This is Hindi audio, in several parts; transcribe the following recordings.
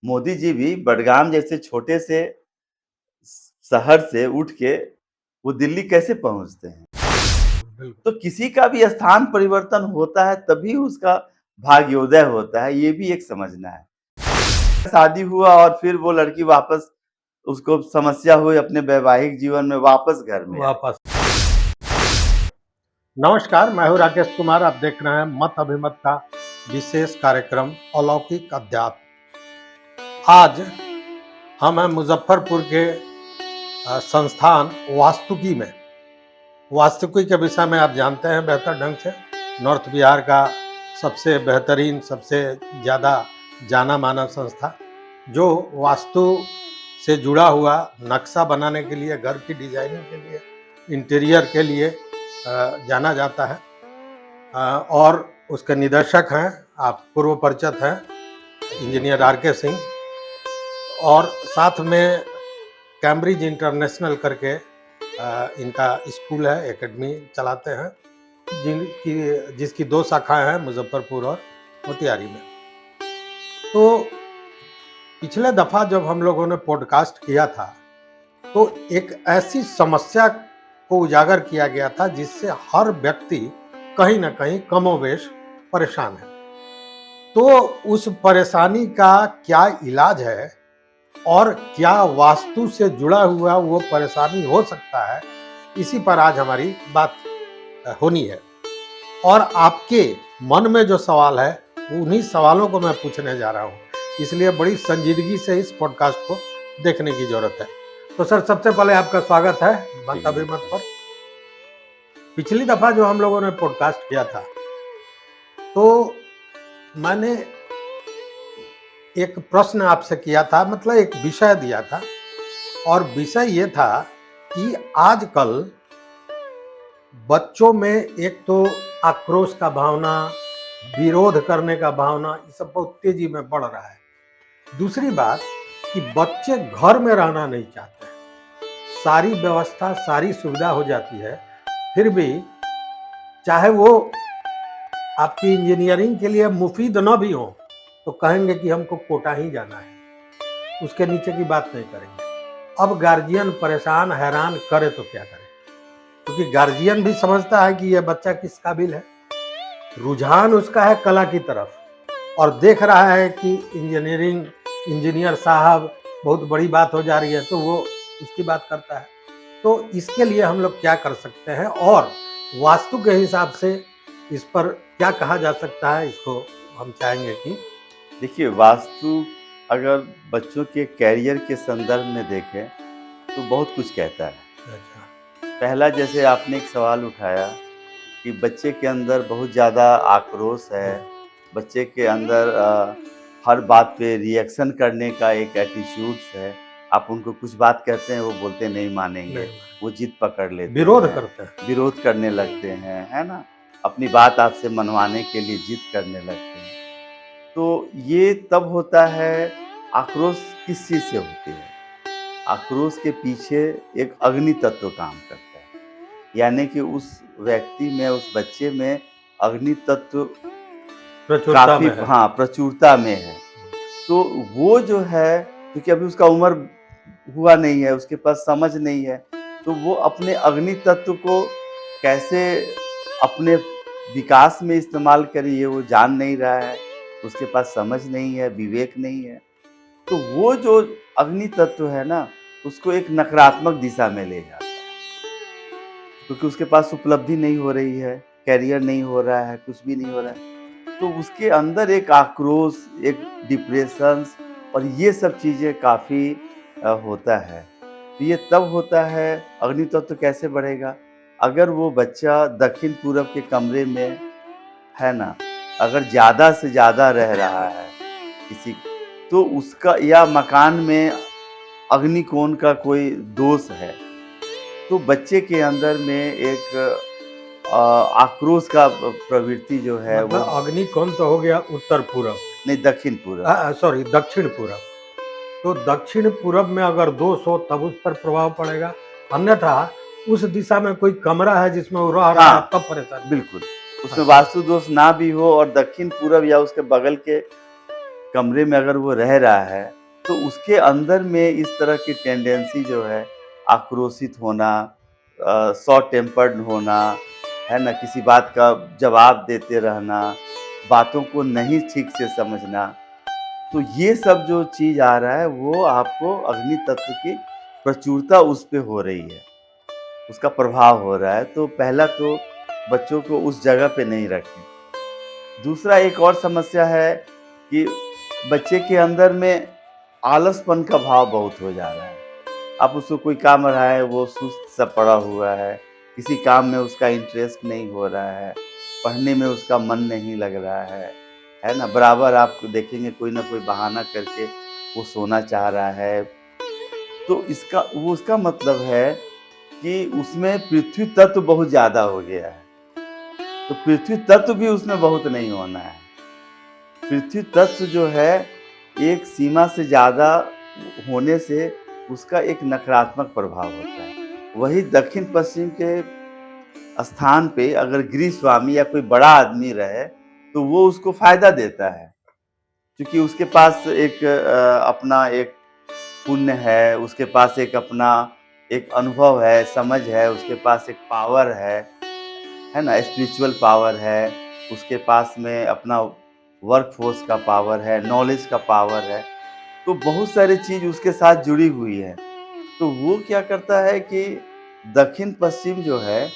मोदी जी भी बडगाम जैसे छोटे से शहर से उठ के वो दिल्ली कैसे पहुँचते हैं? बिल्कुल। तो किसी का भी स्थान परिवर्तन होता है तभी उसका भाग्योदय होता है, ये भी एक समझना है। शादी हुआ और फिर वो लड़की वापस उसको समस्या हुई अपने वैवाहिक जीवन में वापस घर में आई। वापस नमस्कार, मैं हूँ राकेश कुमार। आप देख रहे हैं मत अभिमत का विशेष कार्यक्रम अलौकिक अध्यात्म। आज हम हैं मुजफ्फरपुर के संस्थान वास्तुकी में। वास्तुकी के विषय में आप जानते हैं बेहतर ढंग से। नॉर्थ बिहार का सबसे बेहतरीन, सबसे ज़्यादा जाना माना संस्था, जो वास्तु से जुड़ा हुआ नक्शा बनाने के लिए, घर की डिजाइनिंग के लिए, इंटीरियर के लिए जाना जाता है। और उसके निदेशक हैं, आप पूर्व परिचित हैं, इंजीनियर आर.के. सिंह। और साथ में कैम्ब्रिज इंटरनेशनल करके इनका स्कूल है, एकेडमी चलाते हैं, जिसकी 2 शाखाएं हैं, मुजफ्फरपुर और मोतिहारी में। तो पिछले दफ़ा जब हम लोगों ने पॉडकास्ट किया था तो एक ऐसी समस्या को उजागर किया गया था जिससे हर व्यक्ति कहीं ना कहीं कमोवेश परेशान है। तो उस परेशानी का क्या इलाज है और क्या वास्तु से जुड़ा हुआ वो परेशानी हो सकता है, इसी पर आज हमारी बात होनी है। और आपके मन में जो सवाल है उन्हीं सवालों को मैं पूछने जा रहा हूँ, इसलिए बड़ी संजीदगी से इस पॉडकास्ट को देखने की जरूरत है। तो सर, सबसे पहले आपका स्वागत है मत अभिमत पर। पिछली दफा जो हम लोगों ने पॉडकास्ट किया था तो मैंने एक प्रश्न आपसे किया था, मतलब एक विषय दिया था, और विषय ये था कि आजकल बच्चों में एक तो आक्रोश का भावना, विरोध करने का भावना, ये सब बहुत तेजी में बढ़ रहा है। दूसरी बात कि बच्चे घर में रहना नहीं चाहते हैं। सारी व्यवस्था, सारी सुविधा हो जाती है, फिर भी चाहे वो आपकी इंजीनियरिंग के लिए मुफीद न भी हो तो कहेंगे कि हमको कोटा ही जाना है, उसके नीचे की बात नहीं करेंगे। अब गार्जियन परेशान, हैरान करे तो क्या करे, क्योंकि गार्जियन भी समझता है कि यह बच्चा किस काबिल है। रुझान उसका है कला की तरफ, और देख रहा है कि इंजीनियर साहब बहुत बड़ी बात हो जा रही है तो वो उसकी बात करता है। तो इसके लिए हम लोग क्या कर सकते हैं और वास्तु के हिसाब से इस पर क्या कहा जा सकता है, इसको हम चाहेंगे कि देखिए, वास्तु अगर बच्चों के कैरियर के संदर्भ में देखें तो बहुत कुछ कहता है। अच्छा, पहला, जैसे आपने एक सवाल उठाया कि बच्चे के अंदर बहुत ज़्यादा आक्रोश है, बच्चे के अंदर हर बात पे रिएक्शन करने का एक एटीट्यूड्स है। आप उनको कुछ बात कहते हैं, वो बोलते नहीं मानेंगे, नहीं, वो जिद पकड़ लेते विरोध हैं, करते हैं। विरोध करने लगते हैं, है ना? अपनी बात आपसे मनवाने के लिए जिद करने लगते हैं। तो ये तब होता है, आक्रोश किस चीज़ से होती है? आक्रोश के पीछे एक अग्नि तत्व काम करता है। यानी कि उस व्यक्ति में, उस बच्चे में अग्नि तत्व प्रचुरता काफ़ी में है। प्रचुरता में है। तो वो जो है, क्योंकि अभी उसका उम्र हुआ नहीं है, उसके पास समझ नहीं है, तो वो अपने अग्नि तत्व को कैसे अपने विकास में इस्तेमाल करे, ये वो जान नहीं रहा है, उसके पास समझ नहीं है, विवेक नहीं है। तो वो जो अग्नि तत्व है ना, उसको एक नकारात्मक दिशा में ले जाता है, क्योंकि उसके पास उपलब्धि नहीं हो रही है, करियर नहीं हो रहा है, कुछ भी नहीं हो रहा है। तो उसके अंदर एक आक्रोश, एक डिप्रेशंस और ये सब चीज़ें काफ़ी होता है। तो ये तब होता है, अग्नि तत्व कैसे बढ़ेगा? अगर वो बच्चा दक्षिण-पूरब के कमरे में, है ना, अगर ज़्यादा से ज़्यादा रह रहा है किसी, तो उसका, या मकान में अग्निकोण का कोई दोष है, तो बच्चे के अंदर में एक आक्रोश का प्रवृत्ति जो है वो, मतलब अग्नि कोण तो हो गया उत्तर पूरब, नहीं, दक्षिण-पूरब। सॉरी, दक्षिण पूरब। तो दक्षिण पूरब में अगर दोष हो तब उस पर प्रभाव पड़ेगा, अन्यथा उस दिशा में कोई कमरा है जिसमें वो रह रहा है हाँ, तब परेशानी। बिल्कुल। उसमें वास्तु दोष ना भी हो और दक्षिण-पूरब या उसके बगल के कमरे में अगर वो रह रहा है, तो उसके अंदर में इस तरह की टेंडेंसी जो है, आक्रोशित होना, शॉर्ट टेम्पर्ड होना, है ना? किसी बात का जवाब देते रहना, बातों को नहीं ठीक से समझना, तो ये सब जो चीज़ आ रहा है, वो आपको अग्नि तत्व की प्रचुरता उस पे हो रही है, उसका प्रभाव हो रहा है। तो पहला तो बच्चों को उस जगह पे नहीं रखें। दूसरा एक और समस्या है कि बच्चे के अंदर में आलसपन का भाव बहुत हो जा रहा है। आप उसको कोई काम रहा है, वो सुस्त सा पड़ा हुआ है, किसी काम में उसका इंटरेस्ट नहीं हो रहा है, पढ़ने में उसका मन नहीं लग रहा है ना? बराबर आप देखेंगे कोई ना कोई बहाना करके वो सोना चाह रहा है। तो उसका मतलब है कि उसमें पृथ्वी तत्व बहुत ज़्यादा हो गया है, तो पृथ्वी तत्व भी उसमें बहुत नहीं होना है। पृथ्वी तत्व जो है, एक सीमा से ज़्यादा होने से उसका एक नकारात्मक प्रभाव होता है। वही दक्षिण-पश्चिम के स्थान पे अगर गृह स्वामी या कोई बड़ा आदमी रहे, तो वो उसको फ़ायदा देता है। क्योंकि उसके पास एक अपना एक पुण्य है, उसके पास एक अपना एक अनुभव है, समझ है, उसके पास एक पावर है ना? स्पिरिचुअल पावर है, उसके पास में अपना वर्क फ़ोर्स का पावर है, नॉलेज का पावर है, तो बहुत सारी चीज़ उसके साथ जुड़ी हुई है। तो वो क्या करता है कि दक्षिण-पश्चिम जो है,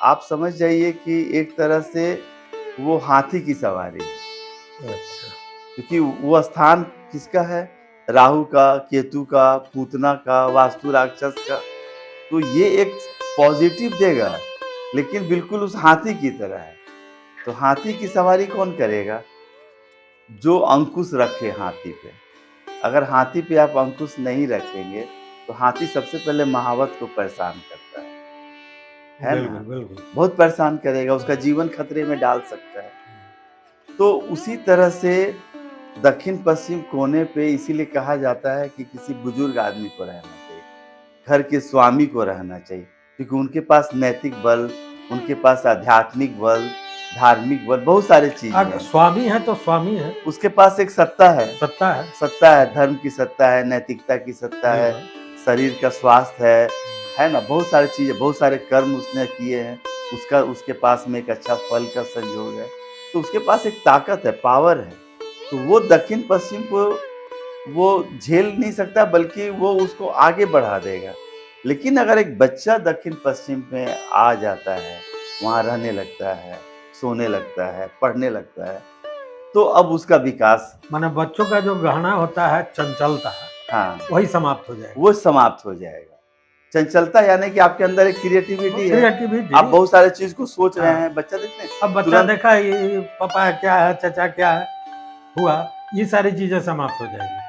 आप समझ जाइए कि एक तरह से वो हाथी की सवारी है। अच्छा। क्योंकि वो स्थान किसका है? राहु का, केतु का, पूतना का, वास्तु राक्षस का। तो ये एक पॉज़िटिव देगा, लेकिन बिल्कुल उस हाथी की तरह है। तो हाथी की सवारी कौन करेगा? जो अंकुश रखे हाथी पे। अगर हाथी पे आप अंकुश नहीं रखेंगे, तो हाथी सबसे पहले महावत को परेशान करता है बिल्कुल, ना? बिल्कुल। बहुत परेशान करेगा, उसका जीवन खतरे में डाल सकता है। तो उसी तरह से दक्षिण-पश्चिम कोने पे इसीलिए कहा जाता है कि किसी बुजुर्ग आदमी को रहना चाहिए, घर के स्वामी को रहना चाहिए, क्योंकि उनके पास नैतिक बल, उनके पास आध्यात्मिक बल, धार्मिक बल, बहुत सारी चीज़ें हैं। स्वामी है तो स्वामी है, उसके पास एक सत्ता है। सत्ता है, धर्म की सत्ता है, नैतिकता की सत्ता है, बिल्कुल। शरीर का स्वास्थ्य है ना? बहुत सारी चीज़ें, बहुत सारे कर्म उसने किए हैं, उसके पास में एक अच्छा फल का संयोग है, तो उसके पास एक ताकत है, पावर है। तो वो दक्षिण-पश्चिम को वो झेल नहीं सकता, बल्कि वो उसको आगे बढ़ा देगा। लेकिन अगर एक बच्चा दक्षिण-पश्चिम में आ जाता है, वहाँ रहने लगता है, सोने लगता है, पढ़ने लगता है, तो अब उसका विकास माने बच्चों का जो गहना होता है चंचलता, हाँ, वही समाप्त हो जाएगा। वो समाप्त हो जाएगा। चंचलता यानी कि आपके अंदर एक क्रिएटिविटी है, क्रिएटिविटी। आप बहुत सारे चीज़ को सोच रहे हाँ। हैं, बच्चा देखते हैं अब बच्चा तुरंत देखा ये पापा क्या है, चाचा क्या है, हुआ, ये सारी चीजें समाप्त हो जाएगी।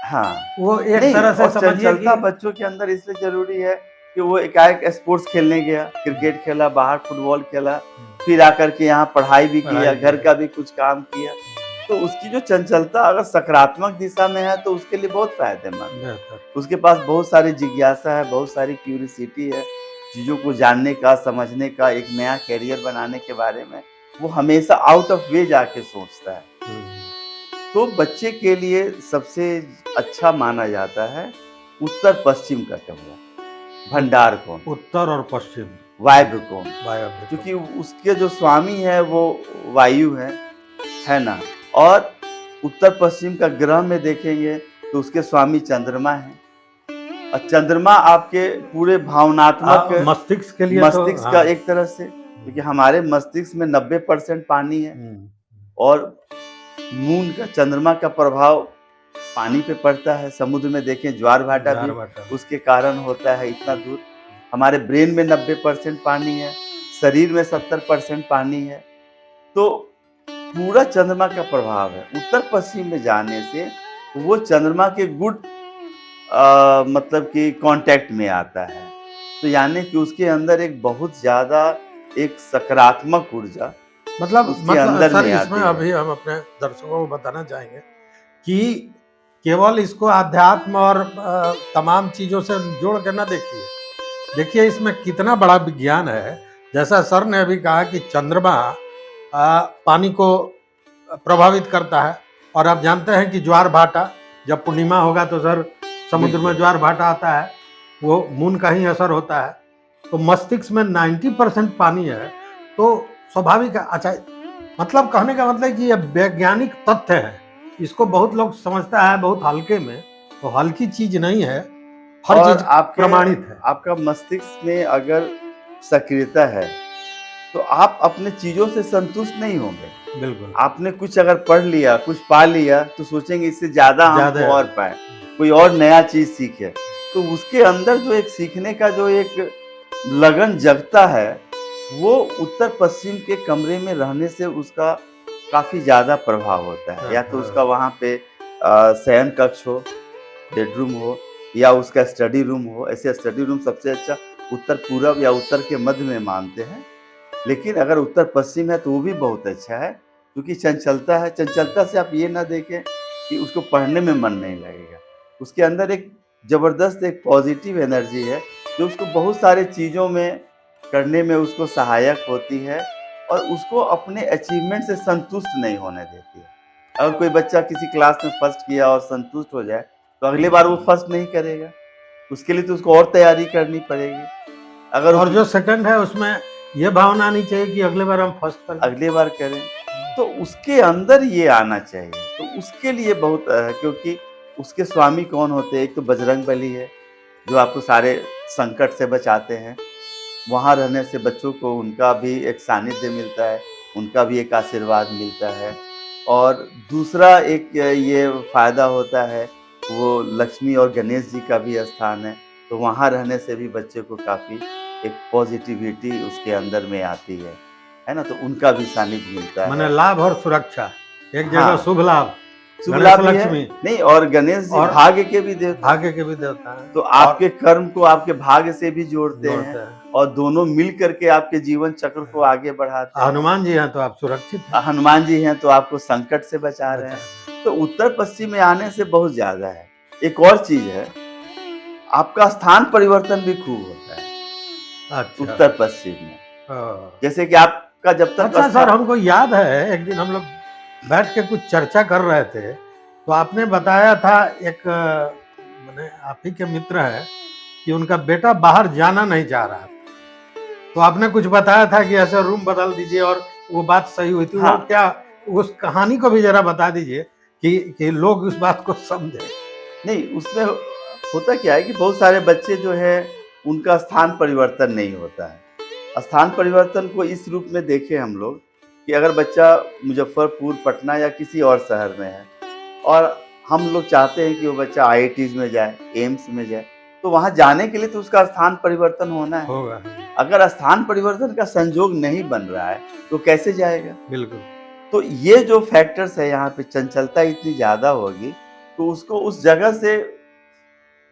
हाँ, वो एक नहीं तरह से और समझिए चंचलता कि बच्चों के अंदर इसलिए ज़रूरी है कि वो एकाएक स्पोर्ट्स खेलने गया, क्रिकेट खेला, बाहर फुटबॉल खेला, फिर आकर के यहाँ पढ़ाई भी किया, पढ़ाई घर किया। का भी कुछ काम किया। तो उसकी जो चंचलता अगर सकारात्मक दिशा में है, तो उसके लिए बहुत फ़ायदेमंद है। बेहतर। उसके पास बहुत सारी जिज्ञासा है, बहुत सारी क्यूरियोसिटी है, चीज़ों को जानने का, समझने का, एक नया करियर बनाने के बारे में, वो हमेशा आउट ऑफ वे जाके सोचता है। तो बच्चे के लिए सबसे अच्छा माना जाता है उत्तर-पश्चिम का कमरा, भंडार कोण, उत्तर और पश्चिम, वायव्य कोण, वायव्य कोण। क्योंकि उसके जो स्वामी है वो वायु है ना? और उत्तर-पश्चिम का ग्रह में देखेंगे तो उसके स्वामी चंद्रमा हैं। और चंद्रमा आपके पूरे भावनात्मक मस्तिष्क के लिए तो मस्तिष्क का एक तरह से, क्योंकि हमारे मस्तिष्क में 90% पानी है और मून का, चंद्रमा का प्रभाव पानी पे पड़ता है। समुद्र में देखें ज्वार-भाटा भी उसके कारण होता है इतना दूर। हमारे ब्रेन में 90% पानी है, शरीर में 70% पानी है। तो पूरा चंद्रमा का प्रभाव है। उत्तर-पश्चिम में जाने से वो चंद्रमा के गुड मतलब कि कॉन्टैक्ट में आता है। तो यानी कि उसके अंदर एक बहुत ज़्यादा एक सकारात्मक ऊर्जा उसके अंदर सर में इसमें आती है। अभी हम अपने दर्शकों को बताना चाहेंगे कि केवल इसको अध्यात्म और तमाम चीजों से जोड़ कर ना देखिए। देखिए इसमें कितना बड़ा विज्ञान है। जैसा सर ने अभी कहा कि चंद्रमा पानी को प्रभावित करता है, और आप जानते हैं कि ज्वार भाटा, जब पूर्णिमा होगा तो सर समुद्र में बिल्कुल। ज्वार भाटा आता है, वो मून का ही असर होता है। तो मस्तिष्क में 90% पानी है, तो स्वाभाविक है। अच्छा, मतलब कहने का मतलब कि ये वैज्ञानिक तथ्य है, इसको बहुत लोग समझता है बहुत हल्के में, तो हल्की चीज नहीं है, हर और चीज प्रमाणित है। आपका मस्तिष्क में अगर सक्रियता है, तो आप अपने चीज़ों से संतुष्ट नहीं होंगे। बिल्कुल, आपने कुछ अगर पढ़ लिया, कुछ पा लिया, तो सोचेंगे इससे ज़्यादा ज्यादा हमको है। और पाएँ, कोई और नया चीज़ सीखें। तो उसके अंदर जो एक सीखने का जो एक लगन जगता है, वो उत्तर-पश्चिम के कमरे में रहने से उसका काफ़ी ज़्यादा प्रभाव होता है। हाँ, या तो हाँ। उसका वहाँ पे शयन कक्ष हो, बेडरूम हो, या उसका स्टडी रूम हो। ऐसे स्टडी रूम सबसे अच्छा उत्तर-पूरब या उत्तर के मध्य में मानते हैं। लेकिन अगर उत्तर-पश्चिम है तो वो भी बहुत अच्छा है, क्योंकि चंचलता है। चंचलता से आप ये ना देखें कि उसको पढ़ने में मन नहीं लगेगा। उसके अंदर एक ज़बरदस्त एक पॉज़िटिव एनर्जी है, जो उसको बहुत सारी चीज़ों में करने में उसको सहायक होती है और उसको अपने अचीवमेंट से संतुष्ट नहीं होने देती है। अगर कोई बच्चा किसी क्लास में फर्स्ट किया और संतुष्ट हो जाए, तो अगली बार वो फर्स्ट नहीं करेगा। उसके लिए तो उसको और तैयारी करनी पड़ेगी। अगर और उस जो सेकंड है उसमें ये भावना आनी चाहिए कि अगले बार हम फर्स्ट कर लें। अगली बार करें, तो उसके अंदर ये आना चाहिए। तो उसके लिए बहुत क्योंकि उसके स्वामी कौन होते हैं? एक तो बजरंगबली है, जो आपको सारे संकट से बचाते हैं। वहाँ रहने से बच्चों को उनका भी एक सानिध्य मिलता है, उनका भी एक आशीर्वाद मिलता है। और दूसरा एक ये फ़ायदा होता है, वो लक्ष्मी और गणेश जी का भी स्थान है, तो वहाँ रहने से भी बच्चे को काफ़ी एक पॉज़िटिविटी उसके अंदर में आती है ना? तो उनका भी सानिध्य मिलता माने है। लाभ और सुरक्षा, एक जगह हाँ, शुभ लाभ, शुभ गणेश लाभ भी है। लक्ष्मी नहीं, और गणेश जी और भाग्य के भी देवता हैं। भाग्य के भी देवता है तो और आपके कर्म को आपके भाग्य से भी जोड़ते हैं जोड़ते हैं। और दोनों मिल कर के आपके जीवन चक्र को आगे बढ़ाते हैं। हनुमान जी हैं तो आप सुरक्षित हैं। हनुमान जी हैं तो आपको संकट से बचा रहे बचा हैं। तो उत्तर-पश्चिम में आने से बहुत ज़्यादा है। एक और चीज़ है, आपका स्थान परिवर्तन भी खूब होता है अच्छा। उत्तर-पश्चिम में। हाँ। जैसे कि आपका जब तक अच्छा सर, हमको याद है एक दिन हम लोग बैठ के कुछ चर्चा कर रहे थे, तो आपने बताया था एक माने आप ही के मित्र हैं कि उनका बेटा बाहर जाना नहीं चाह रहा था। तो आपने कुछ बताया था कि ऐसे रूम बदल दीजिए और वो बात सही हुई थी। वो हाँ, क्या, उस कहानी को भी ज़रा बता दीजिए कि लोग उस बात को समझें। नहीं उसमें होता क्या है कि बहुत सारे बच्चे जो हैं, उनका स्थान परिवर्तन नहीं होता है। स्थान परिवर्तन को इस रूप में देखें हम लोग कि अगर बच्चा मुज़फ्फरपुर, पटना या किसी और शहर में है और हम लोग चाहते हैं कि वो बच्चा आईआईटीज़ में जाए, एम्स में जाए, तो वहाँ जाने के लिए तो उसका स्थान परिवर्तन होना है। होगा, अगर स्थान परिवर्तन का संजोग नहीं बन रहा है, तो कैसे जाएगा? बिल्कुल। तो ये जो फैक्टर्स है यहाँ पे चंचलता इतनी ज़्यादा होगी, तो उसको उस जगह से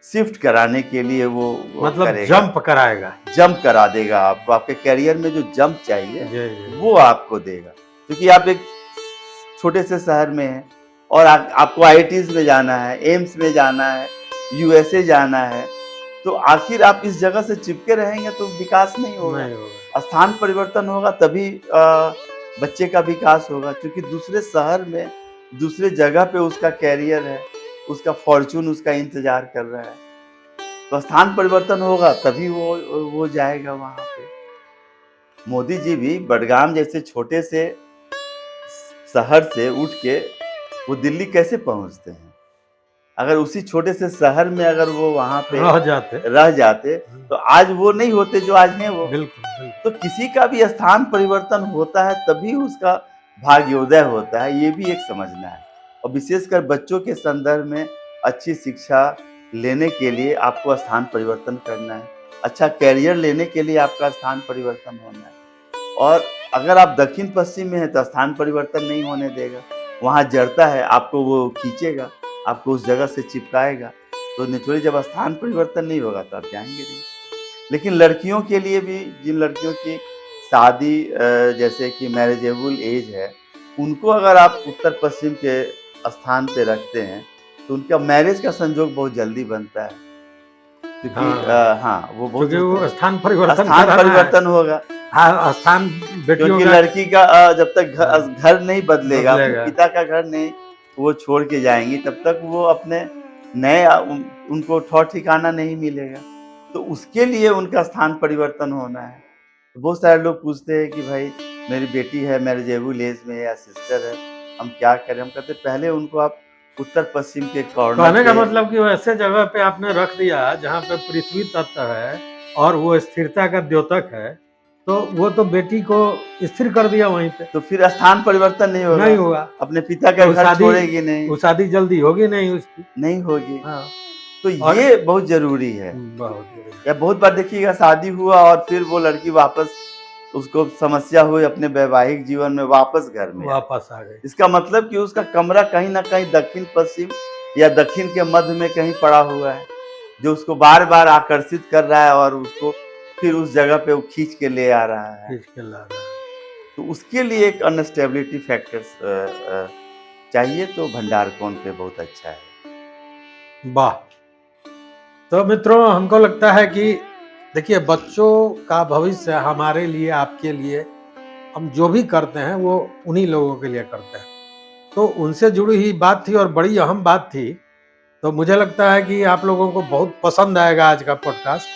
शिफ्ट कराने के लिए वो मतलब करेगा, जंप कराएगा। जंप करा देगा आपको। आपके करियर में जो जंप चाहिए, जी। वो आपको देगा। क्योंकि आप एक छोटे से शहर में हैं और आपको आईआईटीज़ में जाना है, एम्स में जाना है, यूएसए जाना है, तो आखिर आप इस जगह से चिपके रहेंगे तो विकास नहीं होगा। नहीं होगा। स्थान परिवर्तन होगा तभी बच्चे का विकास होगा, क्योंकि दूसरे शहर में, दूसरे जगह पे उसका करियर है, उसका फॉर्च्यून उसका इंतज़ार कर रहा है। तो स्थान परिवर्तन होगा तभी वो जाएगा वहाँ पे। मोदी जी भी बडगाम जैसे छोटे से शहर से उठ के वो दिल्ली कैसे पहुँचते हैं? अगर उसी छोटे से शहर में अगर वो वहाँ पे रह जाते। रह जाते, तो आज वो नहीं होते जो आज हैं वो। बिल्कुल, बिल्कुल। तो किसी का भी स्थान परिवर्तन होता है तभी उसका भाग्योदय होता है, ये भी एक समझना है। और विशेषकर बच्चों के संदर्भ में अच्छी शिक्षा लेने के लिए आपको स्थान परिवर्तन करना है। अच्छा करियर लेने के लिए आपका स्थान परिवर्तन होना है। और अगर आप दक्षिण-पश्चिम में हैं तो स्थान परिवर्तन नहीं होने देगा। वहाँ जड़ता है, आपको वो खींचेगा, आपको उस जगह से चिपकाएगा। तो नेचुरली जब स्थान परिवर्तन नहीं होगा तो आप जाएँगे नहीं। लेकिन लड़कियों के लिए भी, जिन लड़कियों की शादी जैसे कि मैरिजेबल एज है, उनको अगर आप उत्तर-पश्चिम के स्थान पे रखते हैं, तो उनका मैरिज का संजोग बहुत जल्दी बनता है। क्योंकि हाँ, हाँ, वो बहुत क्योंकि वो स्थान परिवर्तन स्थान कराना है। परिवर्तन होगा। हाँ, स्थान बेटियों क्योंकि का लड़की का जब तक घर नहीं बदलेगा, अपने बदलेगा। पिता का घर नहीं वो छोड़ के जाएंगी, तब तक वो अपने नए उनको ठौर ठिकाना नहीं मिलेगा। तो उसके लिए उनका स्थान परिवर्तन होना है। बहुत सारे लोग पूछते हैं कि भाई मेरी बेटी है मैरिजेबल एज में या सिस्टर है, हम क्या करें? हम कहते हैं पहले उनको आप उत्तर पश्चिम के कॉर्नर कहने का पे, मतलब कि वैसे जगह पे आपने रख दिया जहाँ पे पृथ्वी तत्व है और वो स्थिरता का द्योतक है, तो वो तो बेटी को स्थिर कर दिया वहीं पे। तो फिर स्थान परिवर्तन नहीं होगा, नहीं होगा अपने पिता का तो घर छोड़ेगी नहीं, वो शादी जल्दी होगी नहीं उसकी। नहीं होगी। हाँ तो और ये बहुत जरूरी है। बहुत बढ़िया। या बहुत बार देखिएगा शादी हुआ और फिर वो लड़की वापस, उसको समस्या हुई अपने वैवाहिक जीवन में, वापस घर में आई। वापस आ गए। इसका मतलब कि उसका कमरा कहीं ना कहीं दक्षिण पश्चिम या दक्षिण के मध्य में कहीं पड़ा हुआ है, जो उसको बार बार आकर्षित कर रहा है और उसको फिर उस जगह पे वो खींच के ले आ रहा है। खींच के ला रहा है। तो उसके लिए एक अनस्टेबिलिटी फैक्टर्स चाहिए, तो भंडार कोण पे बहुत अच्छा है। वाह। तो मित्रों हमको लगता है कि देखिए बच्चों का भविष्य हमारे लिए, आपके लिए, हम जो भी करते हैं वो उन्हीं लोगों के लिए करते हैं। तो उनसे जुड़ी हुई बात थी और बड़ी अहम बात थी। तो मुझे लगता है कि आप लोगों को बहुत पसंद आएगा आज का पॉडकास्ट,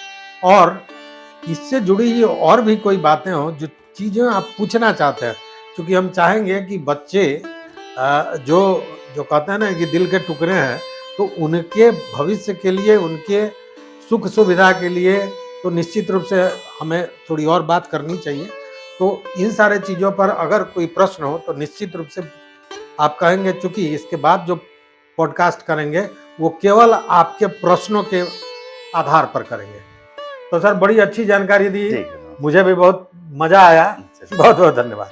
और इससे जुड़ी हुई और भी कोई बातें हो, जो चीज़ें आप पूछना चाहते हैं, क्योंकि हम चाहेंगे कि बच्चे जो जो कहते हैं ना कि दिल के टुकड़े हैं, तो उनके भविष्य के लिए, उनके सुख सुविधा के लिए तो निश्चित रूप से हमें थोड़ी और बात करनी चाहिए। तो इन सारे चीज़ों पर अगर कोई प्रश्न हो तो निश्चित रूप से आप कहेंगे, चूंकि इसके बाद जो पॉडकास्ट करेंगे वो केवल आपके प्रश्नों के आधार पर करेंगे। तो सर बड़ी अच्छी जानकारी दी, ठीक है। मुझे भी बहुत मजा आया। बहुत बहुत धन्यवाद।